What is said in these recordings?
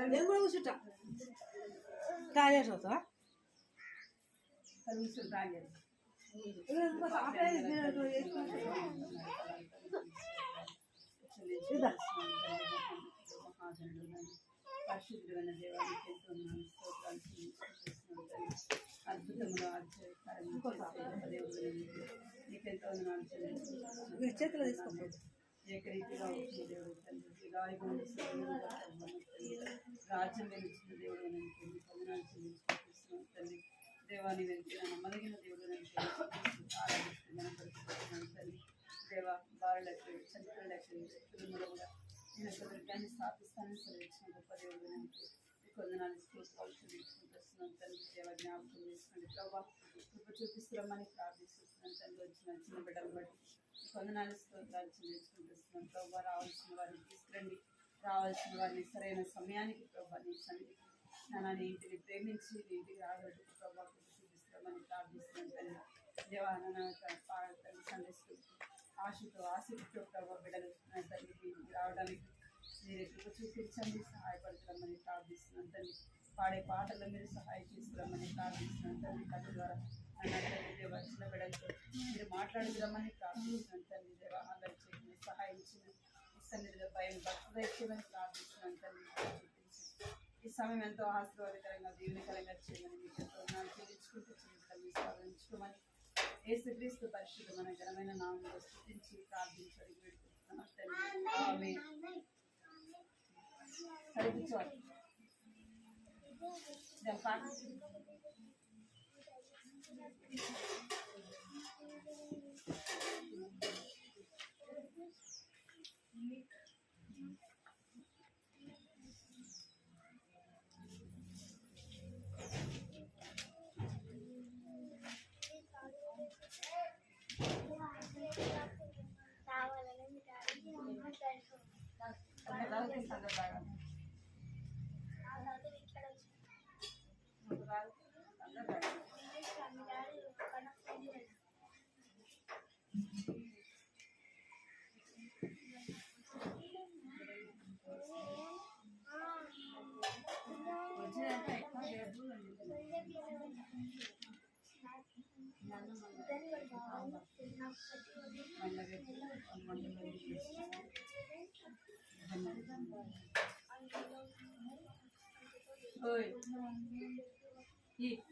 నేను కూడా కూర్చుంటా తాగేసి వస్తా పరిశుద్ధమైన దేవానికి ఎంతో స్తోత్రాలు అద్భుతంలో ఆశ్చర్యకరంగా దేవుడు నీకెంతో చేతిలో తీసుకోలేదు ఏకరీతిగా వచ్చిన దేవుడు తండ్రి రాజ్యం వెలిచిన దేవుడు పొందనాలు చెల్లించుకుంటున్నాం తల్లి దేవాన్ని వెళ్తే నమ్మదగిన దేవుడు ఆరాధిస్తున్నాను తల్లి దేవ బారులకు చంద్రులకు కుటుంబంలో కూడా నేను ఒక దుర్గాన్ని స్థాపిస్తానని సెలవించిన గొప్ప దేవుడు కొందనాలు స్తోత్రాలు చెల్లించుకుంటున్నాం తల్లి దేవ జ్ఞాపకం చేసుకోండి ప్రభావ కృప చూపిస్తున్నామని ప్రార్థిస్తున్నాం తండ్రి వచ్చిన చిన్న బిడ్డలు బట్టి కొందనాలు స్తోత్రాలు చెల్లించుకుంటున్నాం ప్రభావ రావాల్సిన వారిని తీసుకురండి రావాల్సిన వారిని సరైన సమయానికి ప్రభావ నీ సన్నిధికి నాన్న ఇంటిని ప్రేమించి ఇంటికి రాగలటకు ప్రభావ కృప చూపిస్తామని ప్రార్థిస్తున్నాం తల్లి దేవాన తల్లి సందేశం ఆశతో ఆసక్తితో ప్రభావ బిడ్డలు నా తల్లికి రావడానికి మీరు కృప చూపించండి సహాయపడతామని ప్రార్థిస్తున్నాం తల్లి పాడే పాటల్లో మీరు సహాయం తీసుకురమ్మని ప్రార్థిస్తున్నాం తల్లి కథ ద్వారా అన్న తల్లి దేవ చిన్న బిడ్డలతో మీరు మాట్లాడుకురమ్మని ప్రార్థిస్తున్నాం తల్లి దేవ అందరి చేయమని సహాయం ఇచ్చిన సన్నిధిలో భయం భక్తులు ఇచ్చేమని ప్రార్థిస్తున్నాం తల్లి చూపించి ఈ సమయం ఎంతో ఆశీర్వాదకరంగా దీవెనకరంగా చేయమని మీకు ఎంతో చెల్లించుకుంటూ చిన్న సాధించుకోమని యేసుక్రీస్తు పరిశుద్ధ మన ఘనమైన నామంలో స్తుతించి ప్రార్థించడానికి వేడుకుంటున్నాం తండ్రి ఆమేన్. కూర్చోవాలి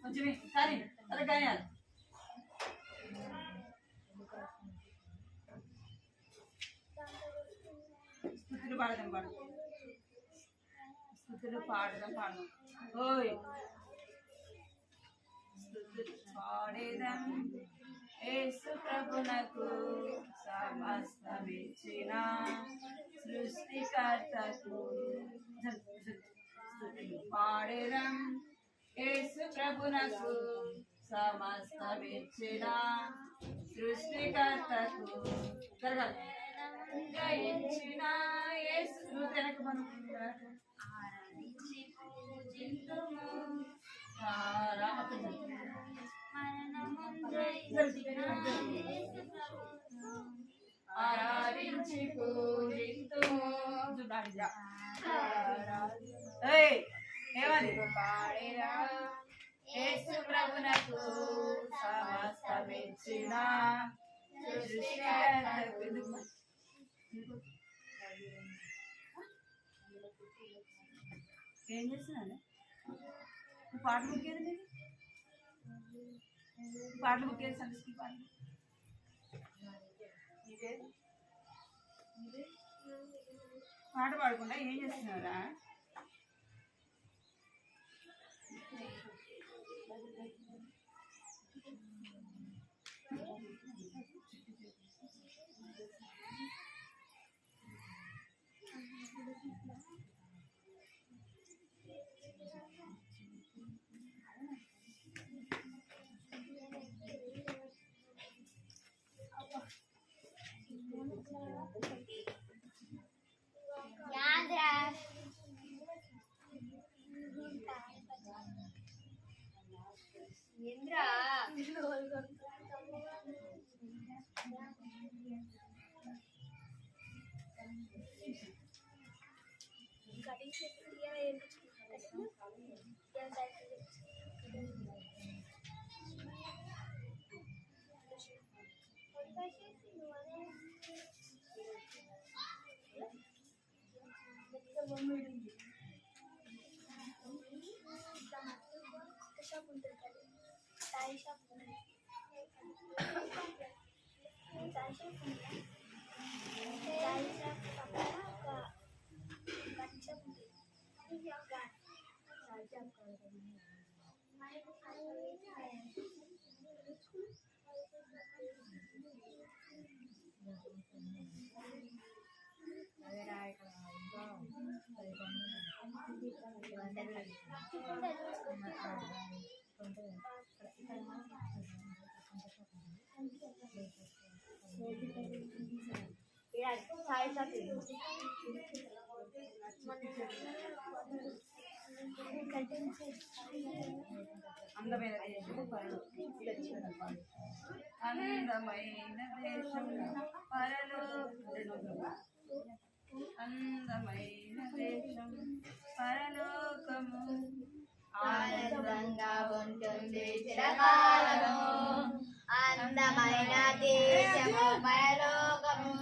కొంచెం కానీ అలా గాయాలి స్థుతులు పాడదాం స్థుతులు పాడదాం ఓయ్ స్థుతులు పాడేదాం యేసు ప్రభునకు సమస్తమిచ్చిన సృష్టికర్తకు స్తుతులు పాడేదాం యేసు ప్రభునకు సమస్తమిచ్చిన సృష్టికర్తకు జయించిన యేసు వెనక మనం ఆరాధించి పూజింతుము ఆరాధించి పూజింతుము ఏమని పాడేరా యేసు ప్రభునకు సమస్తమిచ్చిన ఏం చేస్తున్నాను పాటలు ముక్కేది మీరు పాటలు ముక్కేది సంస్కృతి పాటలు పాట పాడకుండా ఏం చేస్తున్నారా అందమైన దేశము పరలోకం. అందమైన దేశము పరలోకము. అందమైన దేశం పరలోకము. ఆనందంగా ఉంటుంది చిరకాలము. అందమైన దేశము పరలోకము.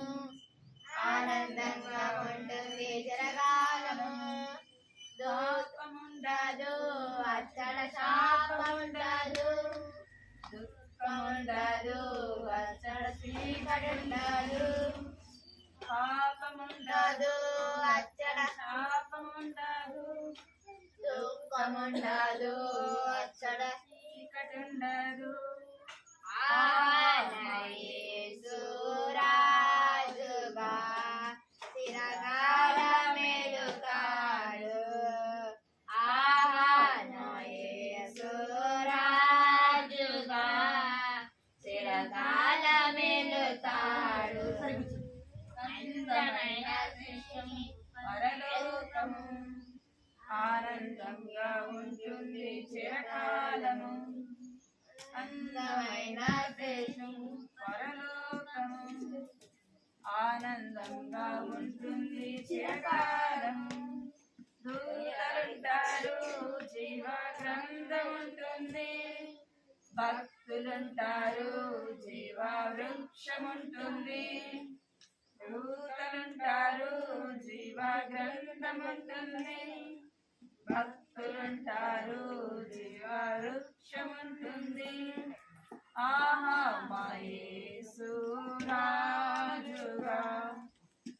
ఆనందంగా ఉంటుంది చిరకాలము. దుఃఖముండదు, అచ్చట శాపముండదు. దుఃఖముండదు, అచ్చట చీకటుండదు. పాపముండదు, అచ్చట శాపముండదు. దుఃఖముండదు, అచ్చట చీకటుండదు. యేసు రాజుగా చిరకాల మెలుతాడు. యేసు రాజుగా చిరకాల మెలుతాడు. అందమైన దేశం పరలోకము. ఆనందంగా ఉంటుంది చిరకాలము. అందమైన దేశం పరలోకము. ఆనందంగా ఉంటుంది చిరకాలము. దూతలుంటారు, జీవ గ్రంథం ఉంటుంది. భక్తులుంటారు, జీవ వృక్షముంటుంది. దూతలుంటారు, జీవ గ్రంథం ఉంటుంది. భక్తులుంటారు, జీవ వృక్షముంటుంది. ఆహా మా యేసు రాజుగా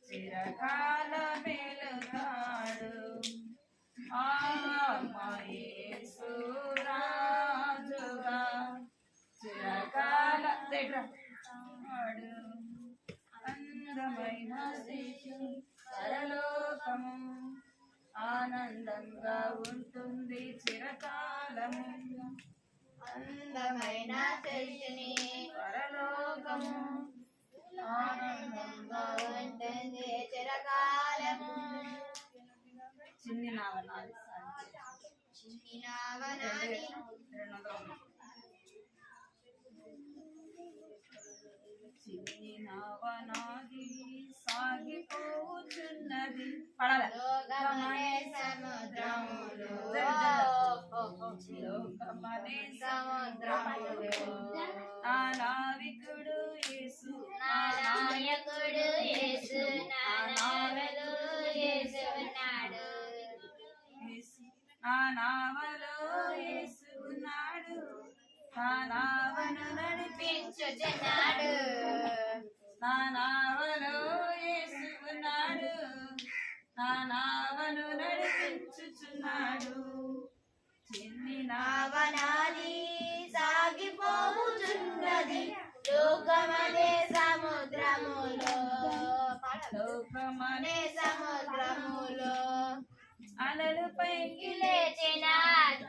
చిరకాల మెలుతాడు. ఆహా మా యేసు రాజుగా చిరకాల మెలుతాడు. అందమైన దేశం పరలోకము. ఆనందంగా ఉంటుంది చిరకాలము. అందమైన శిశుని పరలోకము. ఆనందంగా ఉంటుంది చిరకాలము. చిన్ని నావనాది చిన్ని నావనాది చిన్ని నావనాది సాగిపోతున్నది. పడాలి. లోకమనే సముద్రములో లోకమనే సముద్రములో నా నావికుడు యేసు, నా నాయకుడు యేసు, నా నావలో యేసు ఉన్నాడు. నా నావలో యేసు ఉన్నాడు. నా నావను నడిపించుచున్నాడు. నా నావలో యేసు ఉన్నాడు. నా నావను నడిపించుచున్నాడు. చిన్ని నావనాది సాగిపోతున్నది లోకమనే సముద్రములో. లోకమనే సముద్రములో అలలు పైకి లేచిన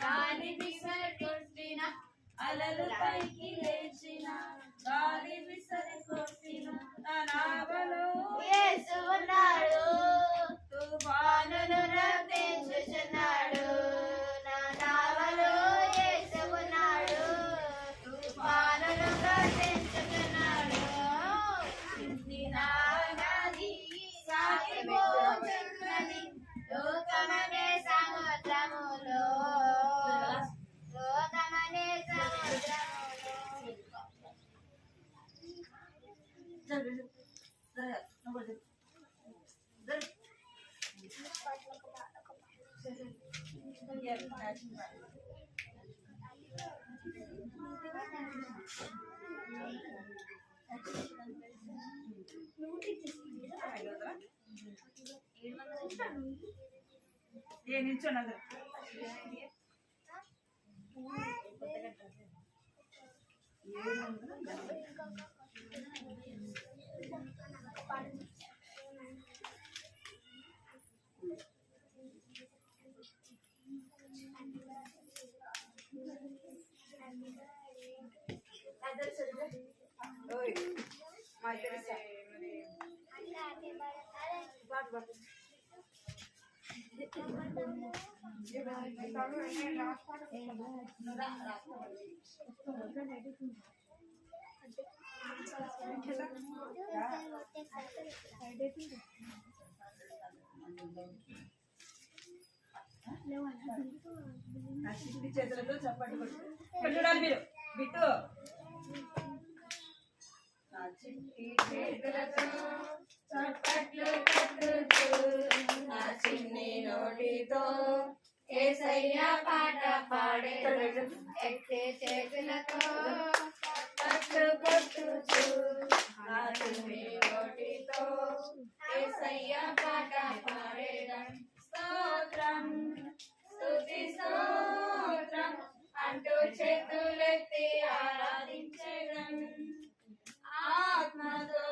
గాలి విసరి కొట్టిన, అలలు పైకి లేచిన గాలి విసరి కొట్టిన నా నావలో యేసు ఉన్నాడు. తుఫానులు రప్పించుచున్నాడు. నా నావలో యేసు ఉన్నాడు. తుఫానులు రప్పించుచున్నాడు. చిన్ని నావనాది సాగిపోతున్నది లోకమనే ఏ నిల్చోండి అందరు. ఓయ్ మా ఇద్దరు నా చిట్టి చేతులతో చప్పట్లు కొట్టు. ఇక్కడ చూడాలి మీరు. బిట్టు నా చిట్టి చేతులతో చప్పట్లు కొట్టుతూ నా చిన్ని నోటితో యేసయ్య పాట పాడే ఎత్తే చేతులతో చప్పట్లు కొట్టుతూ నా చిన్ని నోటితో యేసయ్య పాట పాడేదం. స్తోత్రం స్తుతి స్తోత్రం అంటూ చేతులెత్తి ఆరాధించేదం. ఆత్మతో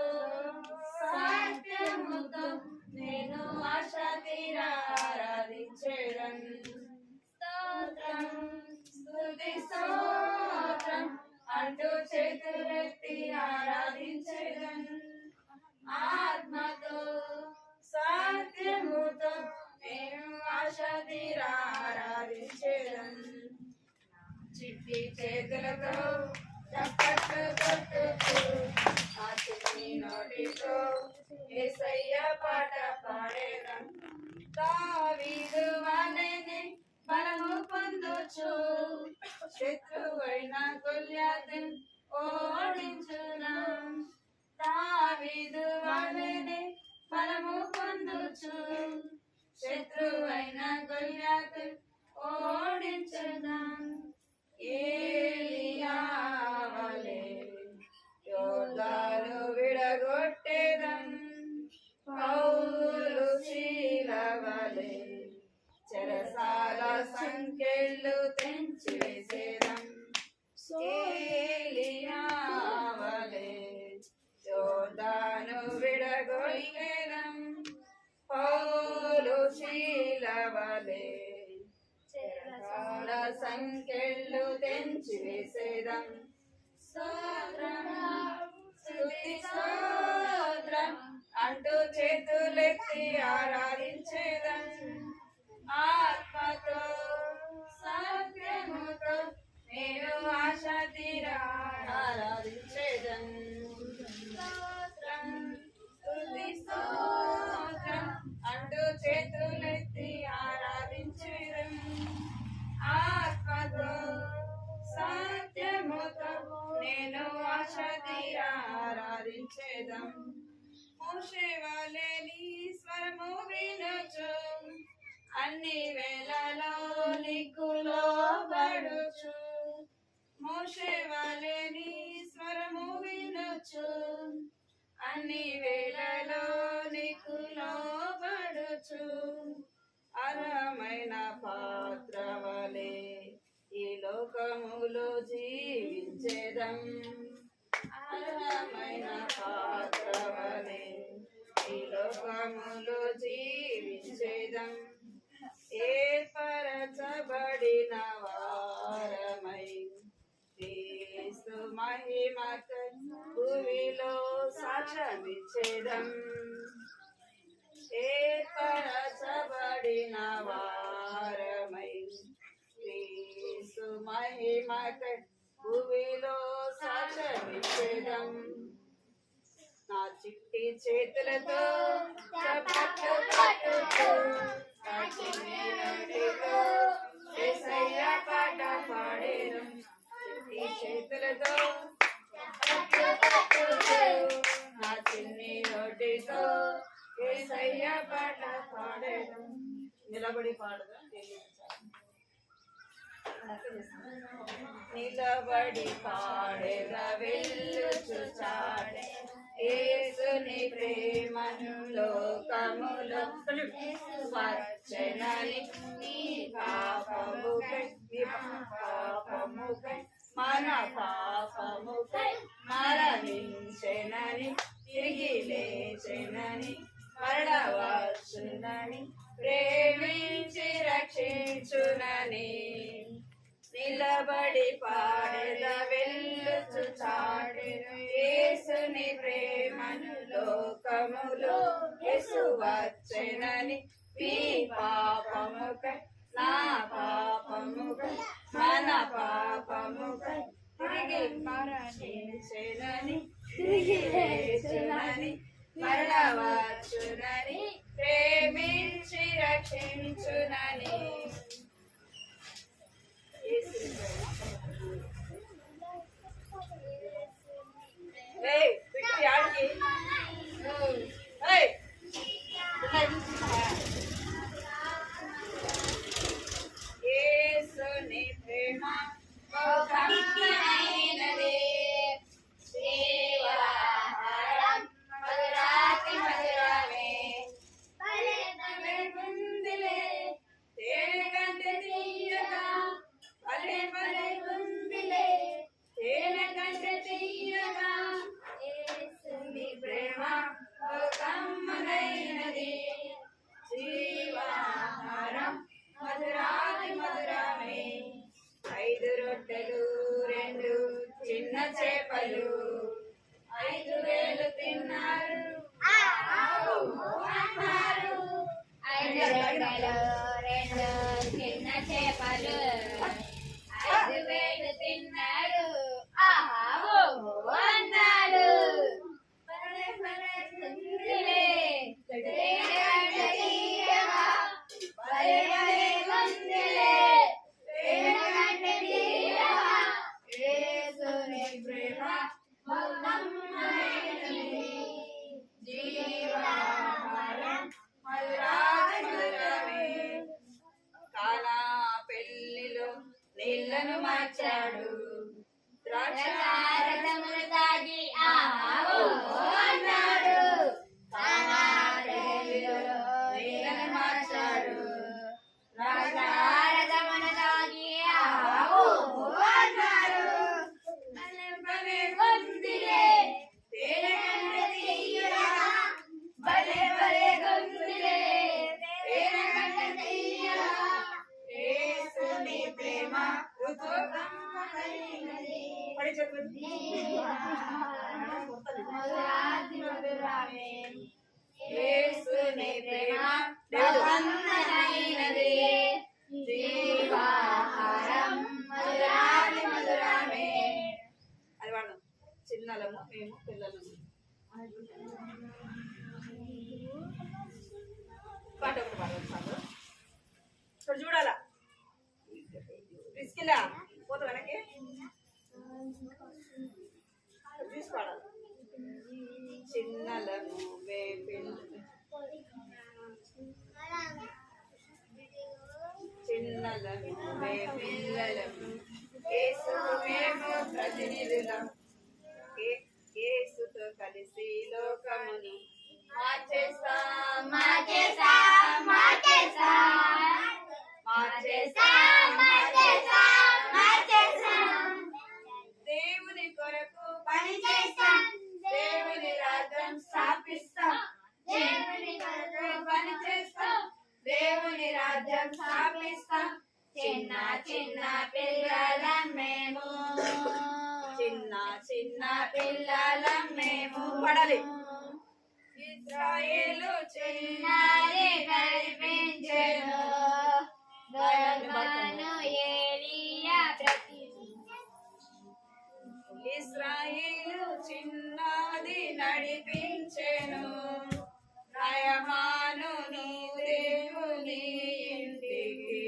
సత్యముతో నేను ఆశ తీరా ఆరాధించేదం. స్తోత్రం స్తుతి స్తోత్రం అంటూ చేతులెత్తి ఆరాధించేదం. ఆత్మతో సత్యముతో నేను ఆశ తీరా ఆరాధించేదం. చిట్టి చేతులతో చప్పట్లు కొట్టుతూ ఆ చిన్ని నోటితో యేసయ్య పాట పాడేదం. దావీదు వలెనే బలము పొందుచు శత్రువైన గొల్యాతును ఓడించుదాం. దావీదు వలెనే బలము పొందుచు శత్రువైన గొల్యాతును ఓడించుదాం. ఏలియా వలె యోర్దాను విడగొట్టేదం. పౌలు శీల వలె చెరసాల సంకెళ్ళు తెంచివేసేదం. ఏలియా వలె యోర్దాను విడగొట్టేదం. పౌలు శీల వలె చెరసాల సంకెళ్ళు తెంచివేసేదం. స్తోత్రం స్తుతి స్తోత్రం అంటూ చేతులెత్తి ఆరాధించేదం. ఆత్మతో సత్యముతో నేను ఆశ తీరా ఆరాధించేదం. స్తోత్రం స్తుతి స్తోత్రం అంటూ చేతులెత్తి ఆరాధించేదం. ఆత్మతో సత్యముతో నేను ఆశ తీరా ఆరాధించేదం. మోషే వలె నీ స్వరము వినుచు అన్ని వేళలో నీకు లోబడుచు. మోషే వలె నీ స్వరము వినుచు అన్ని వేళలో నీకు లోబడుచు. అర్హమైన పాత్ర వలె ఈ లోకములో జీవించేదం. అర్హమైన పాత్ర వలె ఈ లోకములో జీవించేదం. ఏర్పరచబడిన వారమై క్రీస్తు మహిమకై భూమిలో సాక్ష్యమిచ్చేదం. ఏర్పరచబడిన వారమై క్రీస్తు మహిమకై భూమిలో సాక్ష్యమిచ్చేదం. నా చిట్టి చేతులతో చప్పట్లు కొట్టుతూ నా చిన్ని నోటితో యేసయ్య పాట పాడేదం. చిట్టి చేతులతో చప్పట్లు కొట్టుతూ నా చిన్ని నోటితో యేసయ్య పాట పాడేదం. నిలబడి పాడదాం. నిలబడి పాడెద వెల్లుచు చాడే యేసుని ప్రేమను లోకములో వచ్చెనని నీ పాపముకై మన పాపముకై మరణించెనని తిరిగి లేచెనని మరణవచ్చునని ప్రేమించి రక్షించునని నిలబడి పాడెద వెల్లుచు చాడెను యేసుని ప్రేమను లోకములో యేసు వచ్చెనని మీ పాపముకై నా పాపముకై మన పాపముకై తిరిగి మరణించెనని తిరిగి లేచెనని మరణవచ్చునని ప్రేమించి రక్షించునని యేసుని ప్రేమ లోకమైనది జీవాహారం మధురాతి మధురమే భలే గుందిలే తేనె కంటే తీయగా భలే గుందిలే తేనె కంటే తీయగా యేసుని ప్రేమ లోకమైనది జీవాహారం మధురాతి మధురమే 5 రొట్టెలు 2 చిన్న చేపలు 5,000 తిన్నారు అన్నారు 5 రొట్టెలు 2 చిన్న చేపలు 5,000 తిన్నారు ఆహా అన్నారు భలే గుందిలే తేనె కంటే తీయగా భలే గుందిలే తేనె కంటే తీయగా యేసుని ప్రేమ లోకమైనది జీవాహారం మధురాతి మధురమే కానా పెళ్లిలో నీళ్లను మార్చాడు ద్రాక్షారసమును తాగి ఆహా అన్నాడు కానా పెళ్లిలో నీళ్లను మార్చాడు ద్రాక్షారసమును తాగి ఆహా అన్నాడు భలే గుందిలే తేనె కంటే తీయగా భలే గుందిలే తేనె కంటే తీయగా యేసుని ప్రేమ లోకమైనది పడి చెప్పండి మధురాతి మధురమే యేసుని ప్రేమ లోకమైనది జీవాహారం మధురాతి మధురమే అది వాడు చిన్నలము మేము పిల్లలము పాట ఒకటి పాడవచ్చు ఇప్పుడు చూడాలా రిస్కిలా పోతా వెనక్కి చూసి పాడాలి చిన్నలము మే చిన్నలము మే పిల్లలము యేసు మేము ప్రతినిధులం యేసుతో కలిసి లోకమును మార్చేస్తాం మార్చేస్తాం మార్చేస్తాం మార్చేస్తాం మార్చేస్తాం మార్చేస్తాం దేవుని కొరకు పని చేస్తాం దేవుని రాజ్యం స్థాపిస్తాం దేవుని కొరకు పని చేస్తాం దేవుని రాజ్యం స్థాపిస్తాం చిన్న చిన్న పిల్లలం మేము చిన్న చిన్న పిల్లలం మేము పడాలి ఇశ్రాయేలు చిన్నారి నడిపించెను గొర్రెలను ఏలియా ప్రతి ఇశ్రాయేలు చిన్నది నడిపించెను నయమాను దేవుని ఇంటికి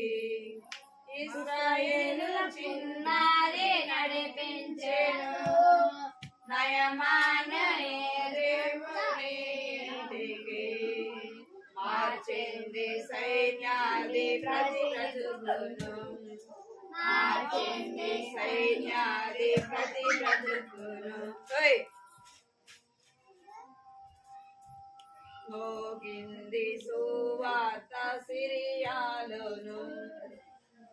ఇశ్రాయేలు చిన్నారి నడిపించెను నయమాను దేవుని ఇంటికి మార్చింది సైన్యాది ప్రతి రజులను మార్చింది సైన్యాధిపతి బ్రతుకును. ఓయ్ మోగింది సువార్త సిరియాలోను,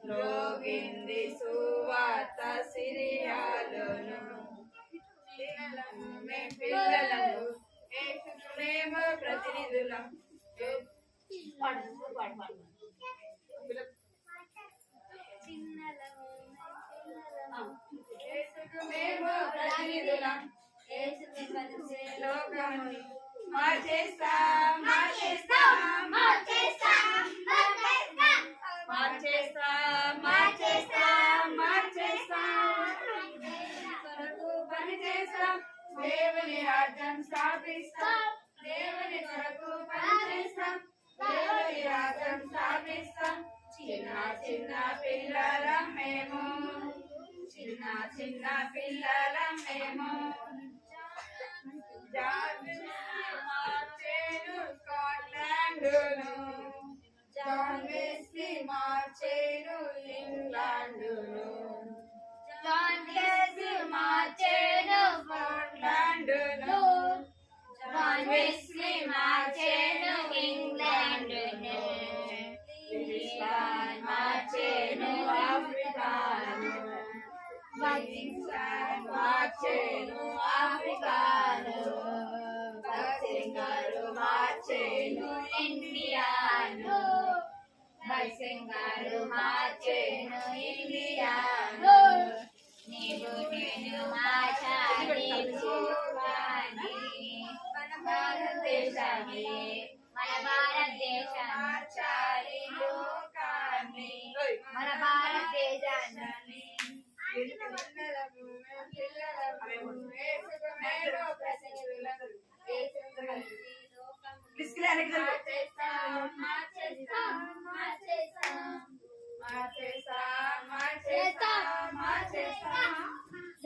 మోగింది సువార్త సిరియాలోను. పిల్లలను మేము ప్రతినిధులం, మేము ప్రతినిధులం, లోకమును మార్చేస్తాం మార్చేస్తాం మార్చేస్తాం మార్చేస్తాం మార్చేస్తాం మార్చేస్తాం కొరకు పని చేస్తాం, దేవుని రాజ్యం స్థాపిస్తాం, దేవుని కొరకు పని చేస్తాం, దేవుని రాజ్యం స్థాపిస్తాం. చిన్న చిన్న పిల్లలం మేము, చిన్న చిన్న పిల్లలం మేము. మార్చేను స్కాట్లాండును, జాన్ వెస్లీ మార్చేను ఇంగ్లాండును, జాన్ వెస్లీ మార్చేను స్కాట్లాండును, జాన్ వెస్లీ మార్చేను ఇంగ్లాండును, లివింగ్స్టన్ మార్చేను ఆఫ్రికాను, లివింగ్స్టన్ మార్చేను ఆఫ్రికాను, బక్సింగారు మార్చేను ఇండియాను, బక్సింగారు మార్చేను ఇండియాను. నీవు నేను మార్చాలి లోకాన్ని, మన భారతదేశాన్ని, మన భారతదేశాన్ని మార్చాలి లోకాన్ని, మన భారతదేశాన్ని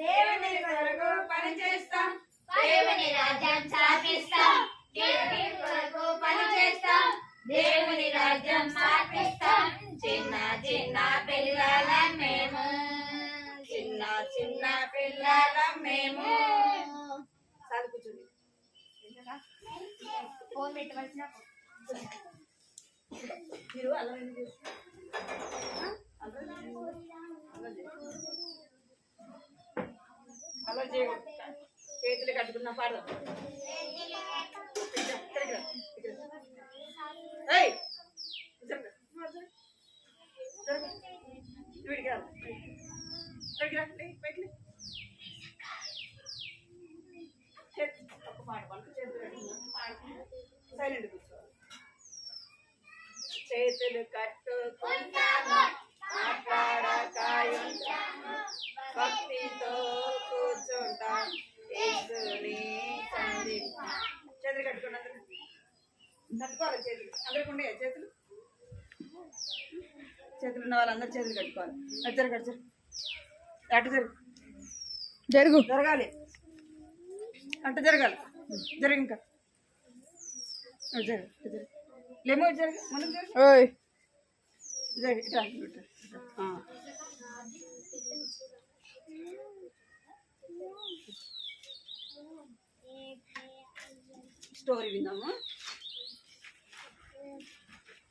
దేవుని కొరకు పని చేస్తాం, దేవుని రాజ్యం స్థాపిస్తాం, దేవుని కొరకు పని చేస్తాం, దేవుని రాజ్యం స్థాపిస్తాం. చిన్న చిన్న పిల్లలం మేము, చిన్న చిన్న పిల్లలం మేము. చదువుకుంటుంది ఫోన్ పెట్టవలసిన మీరు అలా అలా చేయకూడదు, చేతులు కట్టుకున్న పాడదాం. సైలెంట్ కూర్చోవాలి. చేతులు కట్టుకుంటాము, మాట్లాడకాయుంటాము, భక్తితో కూర్చుంటాం, యేసుని సంధిస్తాం. చేతులు కట్టుకోండి, అందరూ కట్టుకోవాలి. చేతులు అందరికి ఉండే చేతులు, చేతులు ఉన్న వాళ్ళందరూ చేతులు కట్టుకోవాలి. అటు జరుగు, అటు జరుగు, జరుగు జరగాలి, అటు జరగాలి, జరుగు, ఇంకా జరుగు, లేమో జరుగు, ముందుకు జరుగు, జరుగు, ఇట్లా ఇట్లా. స్టోరీ విందాము.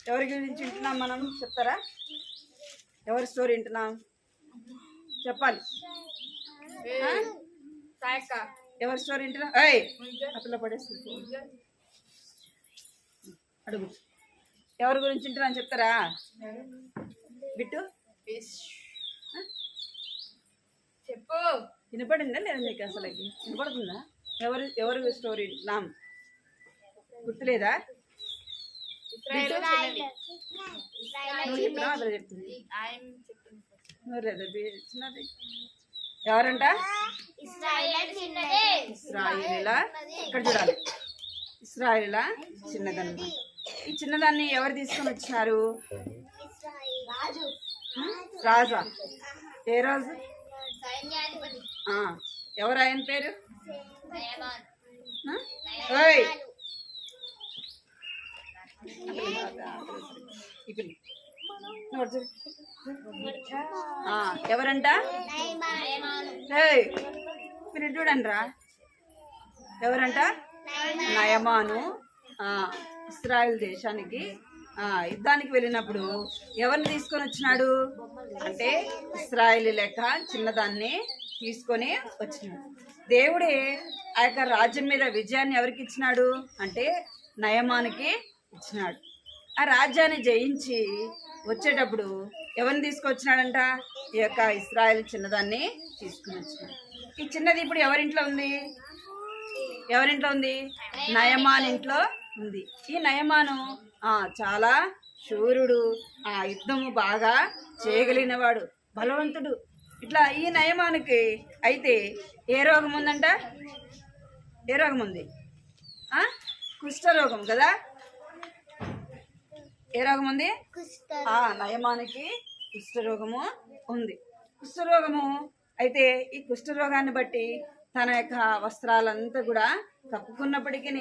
ఎవరి గురించి వింటున్నాం మనం, చెప్తారా? ఎవరి స్టోరీ వింటున్నాం చెప్పాలి. ఎవరి స్టోరీ వింటున్నాం? అట్లా పడేస్తుంది. అడుగు, ఎవరి గురించి వింటున్నాను చెప్తారా? బిట్టు చెప్పు. వినపడిందా లేదా నీకు? అసలు వినపడుతుందా? ఎవరి స్టోరీ వింటున్నాం? గుర్తులేదా? నువ్వు చెప్పినా అతను చెప్తుంది. చిన్నది ఎవరంట? ఇస్రాయేలా. ఇక్కడ చూడాలి, ఇస్రాయేలా చిన్నదన్నమాట. ఈ చిన్నదాన్ని ఎవరు తీసుకొని వచ్చినారు? రాజా. ఏ రాజు? ఎవరు ఆయన పేరు? ఎవరంట? ఏయ్, మీరు ఇటు చూడండి రా. ఎవరంట? నయమాను ఇశ్రాయేల్ దేశానికి యుద్ధానికి వెళ్ళినప్పుడు ఎవరిని తీసుకొని వచ్చినాడు అంటే ఇశ్రాయేలు లెక్క చిన్నదాన్ని తీసుకొని వచ్చినాడు. దేవుడే ఆ యొక్క రాజ్యం మీద విజయాన్ని ఎవరికి ఇచ్చినాడు అంటే నయమానికి ఇచ్చినాడు. ఆ రాజ్యాన్ని జయించి వచ్చేటప్పుడు ఎవరిని తీసుకొచ్చినాడంట? ఈ యొక్క ఇశ్రాయేల్ చిన్నదాన్ని తీసుకుని వచ్చినాడు. ఈ చిన్నది ఇప్పుడు ఎవరింట్లో ఉంది? ఎవరింట్లో ఉంది? నయమాన్ ఇంట్లో ఉంది. ఈ నయమాను చాలా శూరుడు, ఆ యుద్ధము బాగా చేయగలిగినవాడు, బలవంతుడు. ఇట్లా ఈ నయమానికి అయితే ఏ రోగం ఉందంట? ఏ రోగం ఉంది? కుష్ఠరోగం కదా. ఏ రోగం ఉంది? నయమానికి కుష్ఠరోగము ఉంది. కుష్ఠరోగము అయితే ఈ కుష్ఠరోగాన్ని బట్టి తన యొక్క వస్త్రాలంతా కూడా కప్పుకున్నప్పటికీ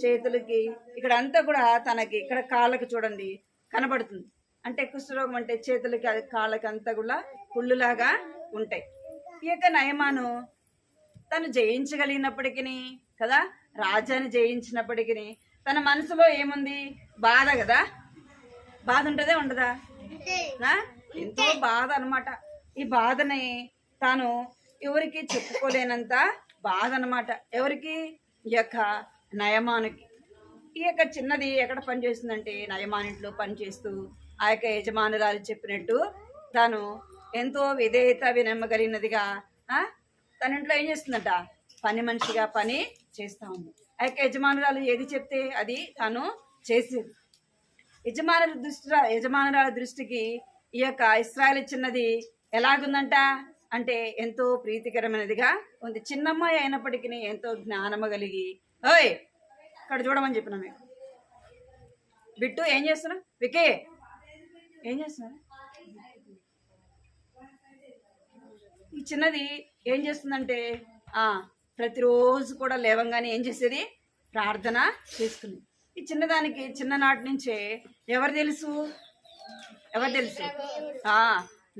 చేతులకి ఇక్కడ అంతా కూడా తనకి ఇక్కడ కాళ్ళకి చూడండి కనబడుతుంది. అంటే కుష్ఠరోగం అంటే చేతులకి కాళ్ళకి అంతా కూడా పుళ్ళులాగా ఉంటాయి. ఈ యొక్క నయమాను తను జయించగలిగినప్పటికీ కదా, రాజ్యాన్ని జయించినప్పటికీ తన మనసులో ఏముంది? బాధ కదా. బాధ ఉంటుందే ఉండదా? ఎంతో బాధ అన్నమాట. ఈ బాధని తాను ఎవరికి చెప్పుకోలేనంత బాధ అన్నమాట. ఎవరికి? ఈ యొక్క నయమానికి. ఈ యొక్క చిన్నది ఎక్కడ పనిచేస్తుందంటే నయమానింట్లో పనిచేస్తూ ఆ యొక్క యజమానురాలు చెప్పినట్టు తాను ఎంతో విధేయత వినమ్మగలిగినదిగా తన ఇంట్లో ఏం చేస్తుందంట? పని మనిషిగా పని చేస్తూ ఉంది. ఆ యొక్క యజమానురాలు ఏది చెప్తే అది తాను చేసేది. యజమానురాల దృష్టికి ఈ యొక్క ఇశ్రాయేలు చిన్నది ఎలాగుందంట అంటే ఎంతో ప్రీతికరమైనదిగా ఉంది. చిన్నమ్మాయి అయినప్పటికీ ఎంతో జ్ఞానము కలిగి, ఓయ్ ఇక్కడ చూడమని చెప్పిన మీకు. బిట్టు ఏం చేస్తున్నా? వికే ఏం చేస్తున్నా? ఈ చిన్నది ఏం చేస్తుందంటే ప్రతిరోజు కూడా లేవంగానే ఏం చేసేది? ప్రార్థన చేసుకుని. ఈ చిన్నదానికి చిన్ననాటి నుంచే ఎవరు తెలుసు?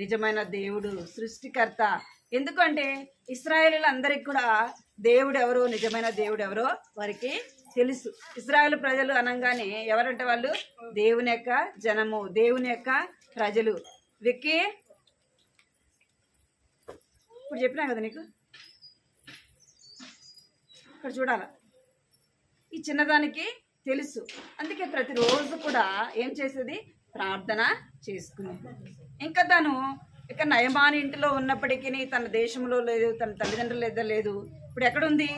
నిజమైన దేవుడు, సృష్టికర్త. ఎందుకంటే ఇశ్రాయేలీలందరికీ కూడా దేవుడు ఎవరో, నిజమైన దేవుడు ఎవరో వారికి తెలుసు. ఇశ్రాయేలు ప్రజలు అనగానే ఎవరంటే వాళ్ళు దేవుని యొక్క జనము, దేవుని యొక్క ప్రజలు. విక్కీ ఇప్పుడు చెప్పినా కదా నీకు, ఇక్కడ చూడాల. ఈ చిన్నదానికి తెలుసు, అందుకే ప్రతిరోజు కూడా ఏం చేసేది? ప్రార్థన చేసుకునేది. ఇంకా తను ఇక నయమాని ఇంటిలో ఉన్నప్పటికీ తన దేశంలో లేదు, తన తల్లిదండ్రుల లేదు. ఇప్పుడు ఎక్కడుంది?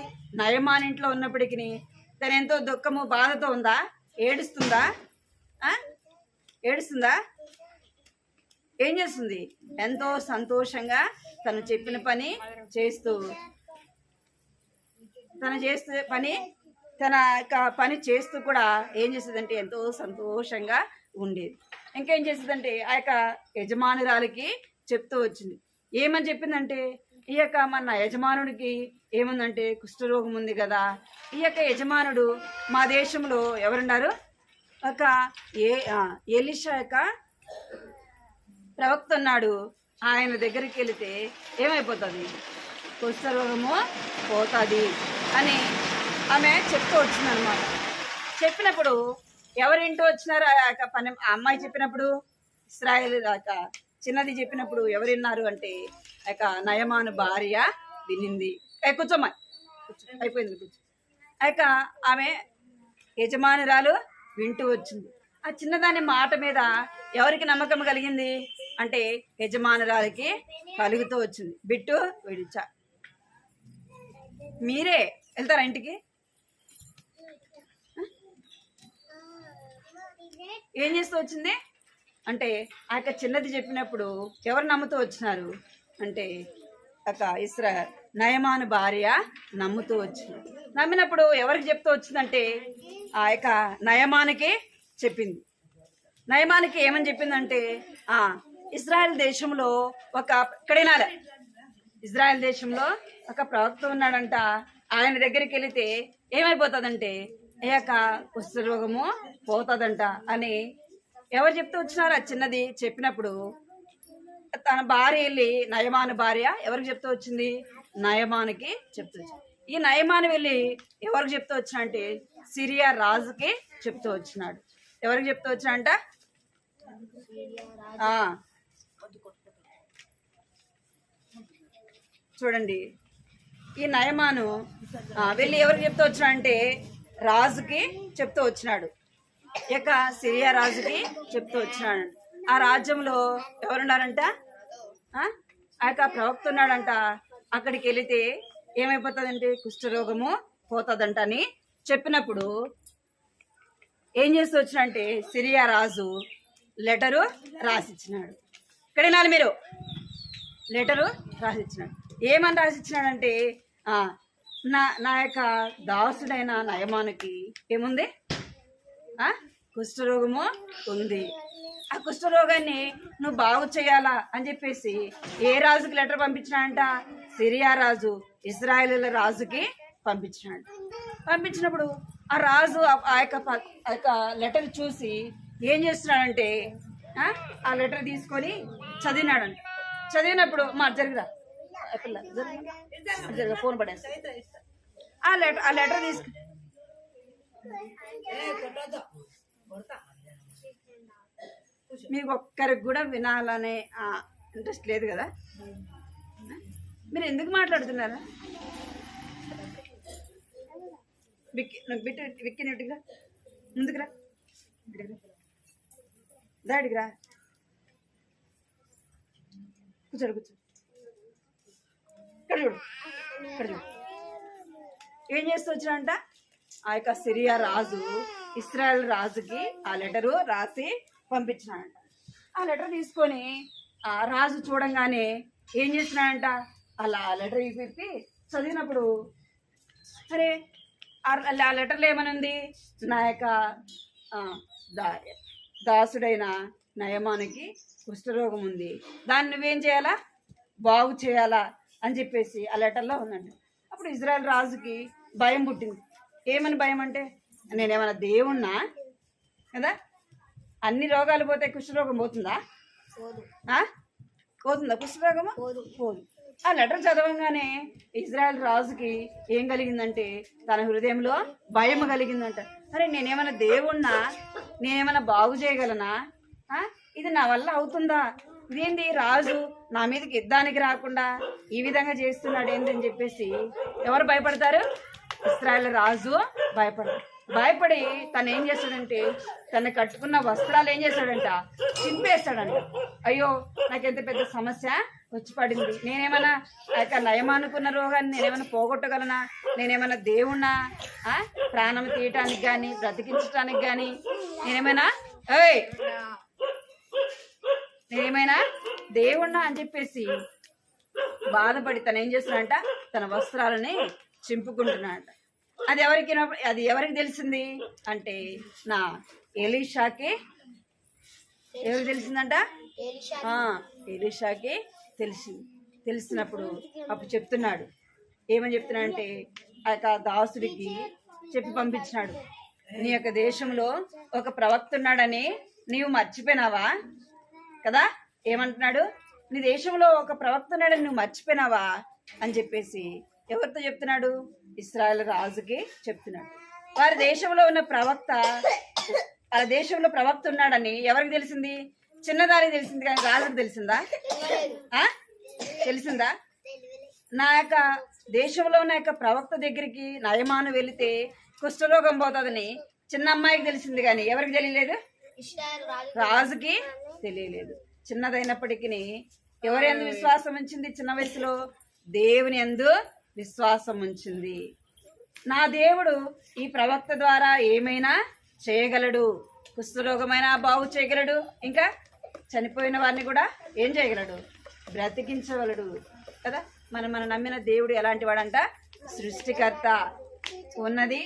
నయమాని ఇంట్లో ఉన్నప్పటికీ తను ఎంతో దుఃఖము బాధతో ఉందా? ఏడుస్తుందా? ఏం చేస్తుంది? ఎంతో సంతోషంగా తను చెప్పిన పని చేస్తూ తన యొక్క పని చేస్తూ కూడా ఏం చేసేదంటే ఎంతో సంతోషంగా ఉండేది. ఇంకేం చేసేదంటే ఆ యొక్క యజమానురాలికి చెప్తూ వచ్చింది. ఏమని చెప్పిందంటే ఈ యొక్క మన యజమానుడికి ఏముందంటే కుష్ఠరోగం ఉంది కదా. ఈ యొక్క యజమానుడు మా దేశంలో ఎవరున్నారు? ఒక ఎలీషా యొక్క ప్రవక్త ఉన్నాడు. ఆయన దగ్గరికి వెళితే ఏమైపోతుంది? కుష్ఠరోగము పోతుంది అని ఆమె చెప్తూ వచ్చిందనమాట. చెప్పినప్పుడు ఎవరింటూ వచ్చినారు? ఆ యొక్క పని ఆ అమ్మాయి చెప్పినప్పుడు, ఇశ్రాయేలు దాకా చిన్నది చెప్పినప్పుడు ఎవరు విన్నారు అంటే ఆ యొక్క నయమాను భార్య వినింది. కూర్చోమ్మా, అయిపోయింది కూర్చో. ఆ యొక్క ఆమె యజమానురాలు వింటూ వచ్చింది. ఆ చిన్నదాని మాట మీద ఎవరికి నమ్మకం కలిగింది అంటే యజమానురాలకి కలుగుతూ వచ్చింది. బిట్టు విడిచా, మీరే వెళ్తారా ఇంటికి? ఏం చేస్తూ వచ్చింది అంటే ఆ యొక్క చిన్నది చెప్పినప్పుడు ఎవరు నమ్ముతూ వచ్చినారు అంటే ఒక నయమాను భార్య నమ్ముతూ వచ్చింది. నమ్మినప్పుడు ఎవరికి చెప్తూ వచ్చిందంటే ఆ యొక్క నయమానికి చెప్పింది. నయమానికి ఏమని చెప్పిందంటే ఇజ్రాయెల్ దేశంలో ఇజ్రాయెల్ దేశంలో ఒక ప్రవక్త ఉన్నాడంట. ఆయన దగ్గరికి వెళితే ఏమైపోతుందంటే ఈ యొక్క కుష్ఠరోగము పోతుందంట అని ఎవరు చెప్తూ వచ్చినారు? ఆ చిన్నది చెప్పినప్పుడు తన భార్య వెళ్ళి, నయమాను భార్య ఎవరికి చెప్తూ వచ్చింది? నయమానికి చెప్తూ వచ్చింది. ఈ నయమాను వెళ్ళి ఎవరికి చెప్తూ వచ్చిన అంటే సిరియా రాజుకి చెప్తూ వచ్చినాడు. ఎవరికి చెప్తూ వచ్చినంట? చూడండి, ఈ నయమాను వెళ్ళి ఎవరికి చెప్తూ వచ్చినాడంటే రాజుకి చెప్తూ వచ్చినాడు. ఇక సిరియా రాజుకి చెప్తూ వచ్చినాడు. ఆ రాజ్యంలో ఎవరున్నారంట? ఆ యొక్క ప్రవక్త ఉన్నాడంట. అక్కడికి వెళితే ఏమైపోతుందంటే కుష్ఠరోగము పోతుందంట అని చెప్పినప్పుడు ఏం చేస్తూ వచ్చినంటే సిరియా రాజు లెటరు రాసిచ్చినాడు. ఇక్కడ వినాలి మీరు, లెటరు రాసిచ్చినాడు. ఏమని రాసిచ్చినాడంటే నా యొక్క దాసుడైన నయమానుకి ఏముంది? కుష్ఠరోగము ఉంది. ఆ కుష్ఠరోగాన్ని నువ్వు బాగు చేయాలా అని చెప్పేసి ఏ రాజుకి లెటర్ పంపించినాడంట? సిరియా రాజు ఇజ్రాయేలుల రాజుకి పంపించినాడు. పంపించినప్పుడు ఆ రాజు ఆ యొక్క లెటర్ చూసి ఏం చేస్తున్నాడంటే ఆ లెటర్ తీసుకొని చదివినాడంట. చదివినప్పుడు జరిగిరా జరిగా ఫోన్ పడేస్తా. ఆ లెటర్ తీసుకు మీకు ఒక్కరికి కూడా వినాలనే ఇంట్రెస్ట్ లేదు కదా? మీరు ఎందుకు మాట్లాడుతున్నారా? విక్కి నీటిగా ముందుకురా, దాడికిరా, కూర్చోడు కూర్చో. ఇక్కడ చూడు, ఇక్కడ చూడు. ఏం చేస్తూ వచ్చినంట? ఆ యొక్క సిరియా రాజు ఇశ్రాయేల్ రాజుకి ఆ లెటరు రాసి పంపించినాడంట. ఆ లెటర్ తీసుకొని ఆ రాజు చూడంగానే ఏం చేసినాడంట? అలా లెటర్ విప్పి చదివినప్పుడు అరే ఆ లెటర్లో ఏమనుంది? నా యొక్క దాసుడైన నయమానికి కుష్ఠరోగం ఉంది, దాన్ని నువ్వేం చేయాలా? బాగు చేయాలా అని చెప్పేసి ఆ లెటర్లో ఉందండి. అప్పుడు ఇజ్రాయెల్ రాజుకి భయం పుట్టింది. ఏమని భయం అంటే, నేనేమన్నా దేవుణ్ణా కదా? అన్ని రోగాలు పోతే కుష్ఠరోగం పోతుందా? పోతుందా కుష్ఠరోగము? పోదు. ఆ లెటర్ చదవంగానే ఇజ్రాయెల్ రాజుకి ఏం కలిగిందంటే తన హృదయంలో భయం కలిగిందంట. అరే నేనేమన్నా దేవుణ్ణా? నేనేమన్నా బాగు చేయగలనా? ఇది నా వల్ల అవుతుందా? ఇదేంటి రాజు నా మీదకి యుద్ధానికి రాకుండా ఈ విధంగా చేస్తున్నాడు ఏంటి అని చెప్పేసి ఎవరు భయపడతారు? ఇశ్రాయేల్ రాజు భయపడి తను ఏం చేస్తాడంటే తను కట్టుకున్న వస్త్రాలు ఏం చేస్తాడంట? చింపేస్తాడంట. అయ్యో నాకెంత పెద్ద సమస్య వచ్చి పడింది, నేనేమన్నా నయమానుకున్న రోగాన్ని నేనేమైనా పోగొట్టగలనా? నేనేమైనా దేవుణ్ణా? ప్రాణం తీయటానికి కానీ బ్రతికించడానికి కానీ నేనేమైనా దేవుణ్ణా అని చెప్పేసి బాధపడి తను ఏం చేస్తున్నాడంట? తన వస్త్రాలని చింపుకుంటున్నాడంట. అది ఎవరికి తెలిసింది అంటే నా ఎలీషాకి. ఎవరికి తెలిసిందంట? ఎలీషాకి తెలిసినప్పుడు అప్పుడు చెప్తున్నాడు. ఏమని చెప్తున్నాడంటే ఆ యొక్క దాసుడికి చెప్పి పంపించినాడు, నీ యొక్క దేశంలో ఒక ప్రవక్త ఉన్నాడని నీవు మర్చిపోయినావా కదా? ఏమంటున్నాడు? నీ దేశంలో ఒక ప్రవక్త ఉన్నాడని నువ్వు మర్చిపోయినావా అని చెప్పేసి ఎవరితో చెప్తున్నాడు? ఇశ్రాయేల్ రాజుకి చెప్తున్నాడు. వారి దేశంలో ఉన్న ప్రవక్త, ఆ దేశంలో ప్రవక్త ఉన్నాడని ఎవరికి తెలిసింది? చిన్నదానికి తెలిసింది కానీ రాజుకు తెలిసిందా? తెలిసిందా? నా యొక్క దేశంలో ఉన్న యొక్క ప్రవక్త దగ్గరికి నయమాను వెళితే కుష్ఠరోగం పోతుందని చిన్న అమ్మాయికి తెలిసింది కానీ ఎవరికి తెలియలేదు? రాజుకి తెలియలేదు. చిన్నదైనప్పటికీ ఎవరి యందు విశ్వాసం ఉంచింది? చిన్న వయసులో దేవుని యందు విశ్వాసం ఉంచింది. నా దేవుడు ఈ ప్రవక్త ద్వారా ఏమైనా చేయగలడు, కుష్ఠరోగమైనా బాగు చేయగలడు, ఇంకా చనిపోయిన వారిని కూడా ఏం చేయగలడు? బ్రతికించగలడు కదా. మనం నమ్మిన దేవుడు ఎలాంటి వాడంట? సృష్టికర్త. ఉన్నది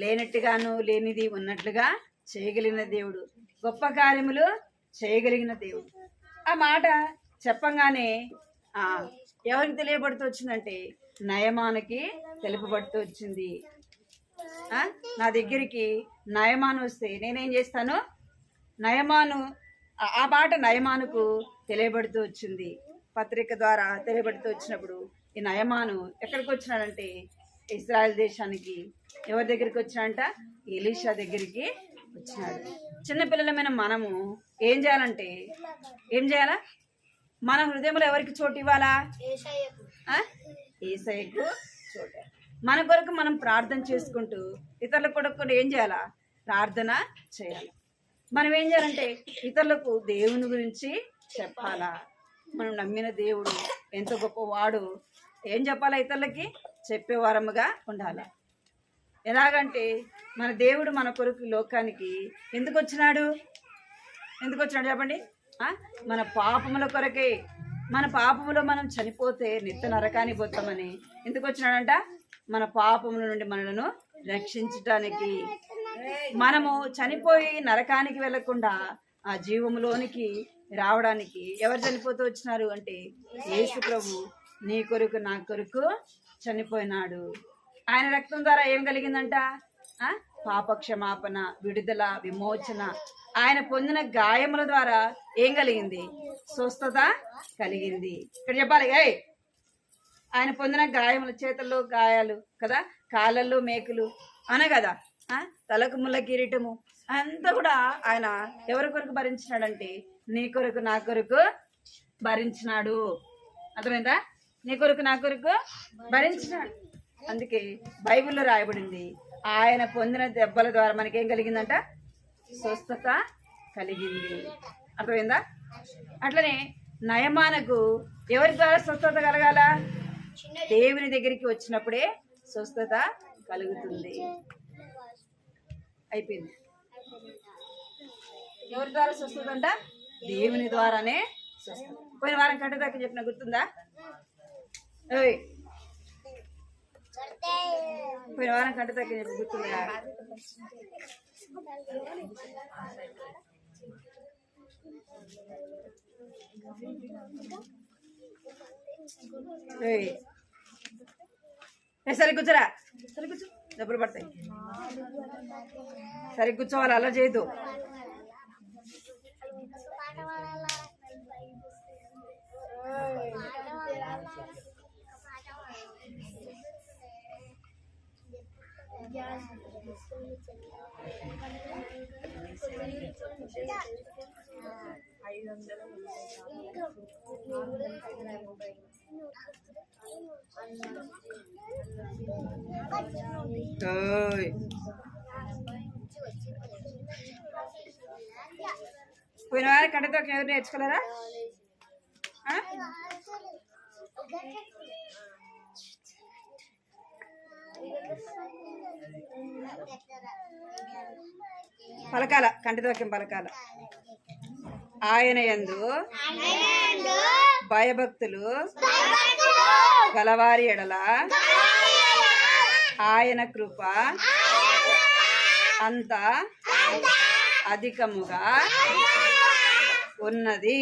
లేనట్టుగాను లేనిది ఉన్నట్లుగా చేయగలిగిన దేవుడు, గొప్ప కార్యములు చేయగలిగిన దేవుడు. ఆ మాట చెప్పంగానే ఎవరికి తెలియబడుతూ వచ్చిందంటే నయమానుకి తెలుపబడుతూ వచ్చింది. నా దగ్గరికి నయమాను వస్తే నేనేం చేస్తాను? నయమాను ఆ మాట నయమానుకు తెలియబడుతూ వచ్చింది. పత్రిక ద్వారా తెలియబడుతూ వచ్చినప్పుడు ఈ నయమాను ఎక్కడికి వచ్చినాడంటే ఇశ్రాయేల్ దేశానికి. ఎవరి దగ్గరికి వచ్చినాడంట? ఎలీషా దగ్గరికి వచ్చినాడు. చిన్నపిల్లలమైన మనము ఏం చేయాలంటే ఏం చేయాలా? మన హృదయంలో ఎవరికి చోటు ఇవ్వాలా? యేసయ్యకు చోటు. మన కొరకు మనం ప్రార్థన చేసుకుంటూ ఇతరుల కొరకు ఏం చేయాలా? ప్రార్థన చేయాలి. మనం ఏం చేయాలంటే ఇతరులకు దేవుని గురించి చెప్పాలా? మనం నమ్మిన దేవుడు ఎంత గొప్పవాడు ఏం చెప్పాలా? ఇతరులకి చెప్పేవారముగా ఉండాలి. ఎలాగంటే మన దేవుడు మన కొరకు లోకానికి ఎందుకు వచ్చినాడు చెప్పండి? మన పాపముల కొరకే. మన పాపములో మనం చనిపోతే నిత్య నరకానికి పోతామని ఎందుకు వచ్చినాడంట? మన పాపముల నుండి మనలను రక్షించటానికి. మనము చనిపోయి నరకానికి వెళ్లకుండా ఆ జీవములోనికి రావడానికి ఎవరు చనిపోతూ వచ్చినారు అంటే యేసు ప్రభు నీ కొరకు నా కొరకు చనిపోయినాడు. ఆయన రక్తం ద్వారా ఏం కలిగిందంట? పాప క్షమాపణ, విడుదల, విమోచన. ఆయన పొందిన గాయముల ద్వారా ఏం కలిగింది? స్వస్థత కలిగింది. ఇక్కడ చెప్పాలి, ఆయన పొందిన గాయముల, చేతుల్లో గాయాలు కదా, కాళ్ళల్లో మేకులు అనే కదా, తలకు ముళ్ళ కిరీటము అంతా కూడా ఆయన ఎవరి కొరకు భరించినాడంటే నీ కొరకు నా కొరకు భరించినాడు. అర్థమైందా? నీ కొరకు నా కొరకు భరించినాడు. అందుకే బైబిల్లో రాయబడింది, ఆయన పొందిన దెబ్బల ద్వారా మనకేం కలిగిందంట? స్వస్థత కలిగింది. అర్థమైందా? అట్లనే నయమానకు ఎవరి ద్వారా స్వస్థత కలగాల? దేవుని దగ్గరికి వచ్చినప్పుడే స్వస్థత కలుగుతుంది. అయిపోయింది. ఎవరి ద్వారా స్వస్థత అంట? దేవుని ద్వారానే స్వస్థత. పోయిన వారం కంటే దాకా చెప్పిన గుర్తుందా? పోయిన వారం కంటే దాకా చెప్పి గుర్తుందా? సరే కూర్చోరా, సరే కూర్చో, దెబ్బలు పడతాయి. సరే కూర్చోవాలి, అలా చేయదు. పోయిన వారి కట్టతో ఎవరు నేర్చుకోలేరా? పలకాల, కంటితోక్యం పలకాల. ఆయన యందు భయభక్తులు గలవారి ఎడల ఆయన కృప అంత అధికముగా ఉన్నది.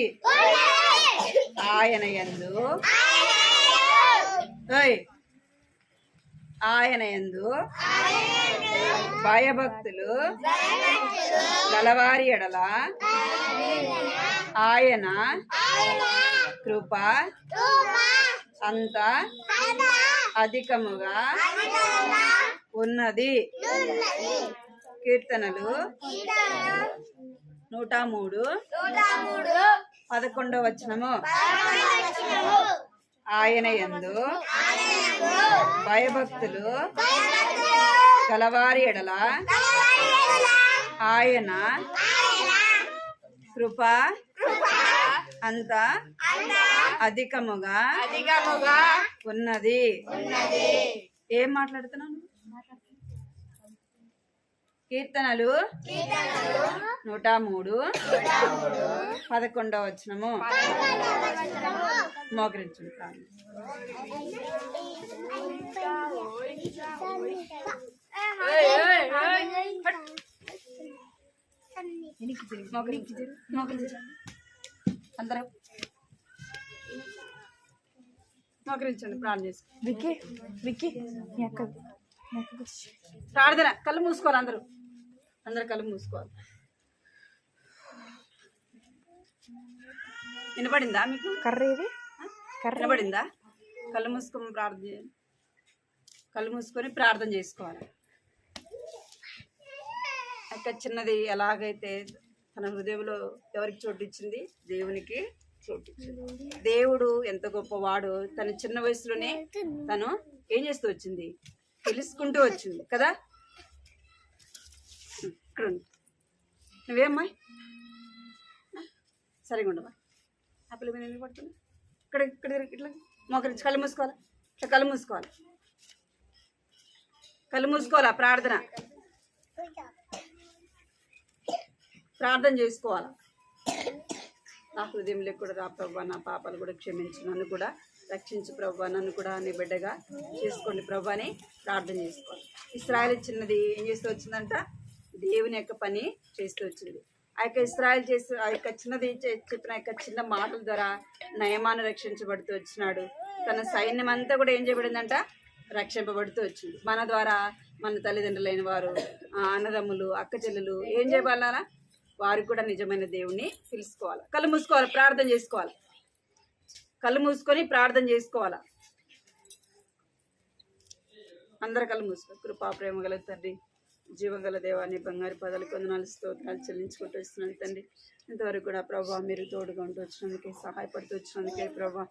ఆయన యందు భయభక్తులు గలవారి ఎడల ఆయన కృప అంత అధికముగా ఉన్నది. కీర్తనలు 103:11 వచనము. ఆయన యందు భయభక్తులు గలవారి ఎడల ఆయన కృప అంత అధికముగా ఉన్నది. ఏం మాట్లాడుతున్నాను? కీర్తనలు 103:11 వచనము. మోకరించుకుంటాను. అందరూ మోకరించండి, ప్రార్థన చేసుకో. ప్రార్థన. కళ్ళు మూసుకోవాలి, అందరూ కళ్ళు మూసుకోవాలి. వినపడిందా మీకు? కర్రీ ఇది వినపడిందా? కళ్ళు మూసుకొని ప్రార్థన చేసుకోవాలి. అక్కడ చిన్నది ఎలాగైతే తన హృదయంలో ఎవరికి చోటు ఇచ్చింది? దేవునికి చోటు ఇచ్చింది. దేవుడు ఎంత గొప్పవాడు. తన చిన్న వయసులోనే తను ఏం చేస్తూ వచ్చింది? తెలుసుకుంటూ వచ్చింది కదా. ఇక్కడ నువ్వేమ్మా సరిగా ఉండవా? ఆ పిల్ల మీద ఎందుకు పడుతుంది? ఇక్కడ ఇట్లా మోకరించి కళ్ళు మూసుకోవాలి. ఇట్లా కళ్ళు మూసుకోవాలి. కళ్ళు మూసుకోవాలా? ప్రార్థన చేసుకోవాలా? నా హృదయంలో కూడా రా ప్రభా, నా పాపాలు కూడా క్షమించు, నన్ను కూడా రక్షించు ప్రభా, నన్ను కూడా నీ బిడ్డగా చేసుకోండి ప్రభా అని ప్రార్థన చేసుకోవాలి. ఇశ్రాయేలు చిన్నది ఏం చేస్తూ వచ్చిందంట? దేవుని యొక్క పని చేస్తూ వచ్చింది. ఆ యొక్క ఇశ్రాయేలు చేస్తూ ఆ యొక్క చిన్నది చెప్పిన యొక్క చిన్న మాటల ద్వారా నయమాను రక్షించబడుతూ వచ్చినాడు. తన సైన్యం అంతా కూడా ఏం చేయబడిందంట? రక్షింపబడుతూ వచ్చింది. మన ద్వారా మన తల్లిదండ్రులైన వారు, అన్నదమ్ములు, అక్క చెల్లెలు ఏం చేయబడాలా? వారికి కూడా నిజమైన దేవుణ్ణి తెలుసుకోవాలి. కళ్ళు మూసుకోవాలి, ప్రార్థన చేసుకోవాలి. కళ్ళు మూసుకొని ప్రార్థన చేసుకోవాలా? అందరు కళ్ళు మూసుకో. కృపా ప్రేమ గల తండ్రి, జీవగల దేవాన్ని బంగారు పదాలు కొందనాలు స్తోత్రాలు చెల్లించుకుంటూ వస్తున్నాను తండ్రి. ఇంతవరకు కూడా ప్రభా మీరు తోడుగా ఉంటూ వచ్చినందుకే, సహాయపడుతూ వచ్చినందుకే ప్రభా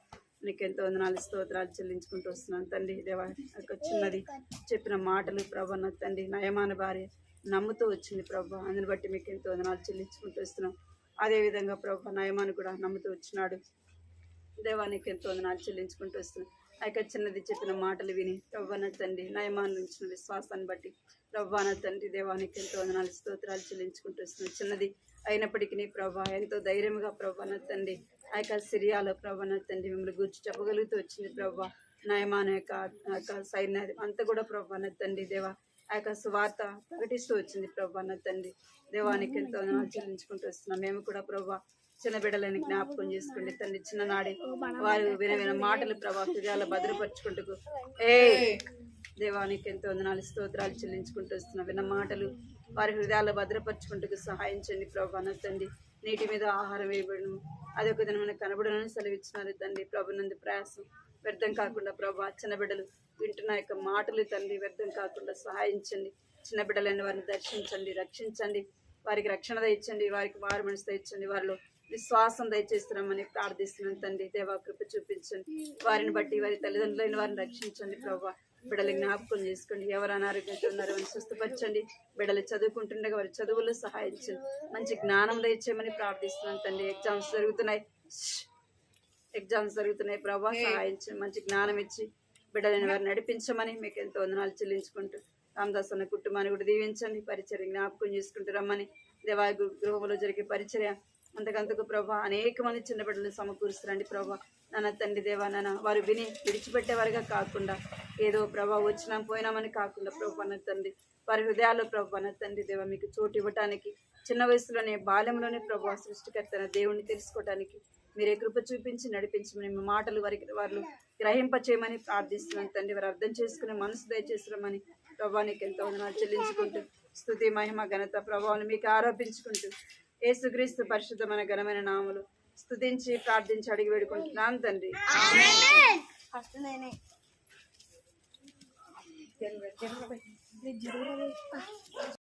నీకు ఎంతో వందనాలు స్తోత్రాలు చెల్లించుకుంటూ వస్తున్నాను తండ్రి. దేవా యొక్క చిన్నది చెప్పిన మాటలు ప్రభా నా తండ్రి నయమాన భార్య నమ్ముతూ వచ్చింది ప్రభా, అందుని బట్టి మీకు ఎంతో వందనాలు చెల్లించుకుంటూ వస్తున్నాం. అదేవిధంగా ప్రభా నయమాను కూడా నమ్ముతూ వచ్చినాడు. దేవానికి ఎంతో వందనాలు చెల్లించుకుంటూ వస్తున్నాం. ఆ యొక్క చిన్నది చెప్పిన మాటలు విని ప్రభా నా తండ్రి నయమాను ఉంచిన విశ్వాసాన్ని బట్టి ప్రభా నా తండ్రి దేవానికి ఎంతో వందనాలు స్తోత్రాలు చెల్లించుకుంటూ వస్తున్నాం. చిన్నది అయినప్పటికీ ప్రభా ఎంతో ధైర్యంగా ప్రభా నా తండ్రి ఆ యొక్క సిరియాలో ప్రభా నా తండ్రి మిమ్మల్ని గురించి చెప్పగలుగుతూ వచ్చింది ప్రభా. నయమాను యొక్క సైన్యం అంతా కూడా ప్రభా నా తండ్రి దేవా ఆ యొక్క సువార్త ప్రకటిస్తూ వచ్చింది ప్రభా నా తండ్రి. దేవానికి ఎంతో వందనాలు చెల్లించుకుంటూ వస్తున్నాం. మేము కూడా ప్రభా చిన్న బిడ్డలని జ్ఞాపకం చేసుకోండి తండ్రి. చిన్ననాడే వారు విన మాటలు ప్రభా హృదయాలు భద్రపరుచుకుంటూ దేవానికి ఎంతో వందనాలు స్తోత్రాలు చెల్లించుకుంటూ వస్తున్నాం. విన్న మాటలు వారి హృదయాలు భద్రపరుచుకుంటూ సహాయించండి ప్రభా నా తండ్రి. నీటి మీద ఆహారం వేయబడను అదొక దినమైన కనబడనని సెలవిచ్చినారు తండ్రి. ప్రభు నందు ప్రయాసం వ్యర్థం కాకుండా ప్రభా చిన్న బిడ్డలు వింటున్న యొక్క మాటలు తండ్రి వ్యర్థం కాకుండా సహాయించండి. చిన్న బిడ్డలైన వారిని దర్శించండి, రక్షించండి, వారికి రక్షణ దయచండి, వారికి మారు మనసు దయచండి, వారిలో విశ్వాసం దయచేస్తున్నామని ప్రార్థిస్తున్నాం తండ్రి. దేవా కృప చూపించండి, వారిని బట్టి వారి తల్లిదండ్రులైన వారిని రక్షించండి ప్రభా. బిడ్డలు జ్ఞాపకం చేసుకోండి, ఎవరు అనారోగ్యంతో ఉన్నారో అని స్వస్థపరచండి. బిడ్డలు చదువుకుంటుండగా వారి చదువుల్లో సహాయించండి, మంచి జ్ఞానం దయచేయమని ప్రార్థిస్తున్నాం తండ్రి. ఎగ్జామ్స్ జరుగుతున్నాయి ప్రభా, సహాయించండి, మంచి జ్ఞానం ఇచ్చి బిడ్డలైన వారిని నడిపించమని మీకు ఎంతో వందనాలు చెల్లించుకుంటూ రామదాస్ అన్న కుటుంబాన్ని కూడా దీవించండి. పరిచర్య జ్ఞాపకం చేసుకుంటూ రమ్మని దేవా గృహంలో జరిగే పరిచర్య అంతకంతకు ప్రభా అనేక మంది చిన్న బిడ్డలను సమకూరుస్తారండి ప్రభా. నాన్న తండ్రి దేవా నాన్న వారు విని విడిచిపెట్టేవారిగా కాకుండా ఏదో ప్రభా వచ్చినాం పోయినామని కాకుండా ప్రభా నా తండ్రి వారి హృదయాల్లో ప్రభా నా తండ్రి దేవా మీకు చోటు ఇవ్వటానికి చిన్న వయసులోనే బాల్యంలోనే ప్రభా సృష్టికర్తన దేవుణ్ణి తెలుసుకోవటానికి మీరే కృప చూపించి నడిపించమని మీ మాటలు వారు గ్రహింప చేయమని ప్రార్థిస్తున్నాను తండ్రి. వారు అర్థం చేసుకునే మనసు దయచేస్తున్నామని ప్రభా నీకు ఎంతో వందనాలు చెల్లించుకుంటూ స్తుతి మహిమ ఘనత ప్రభావం మీకు ఆరోపించుకుంటూ యేసుక్రీస్తు పరిశుద్ధమైన ఘనమైన నామములు స్తుతించి ప్రార్థించి అడిగి వేడుకుంటున్నాను తండ్రి.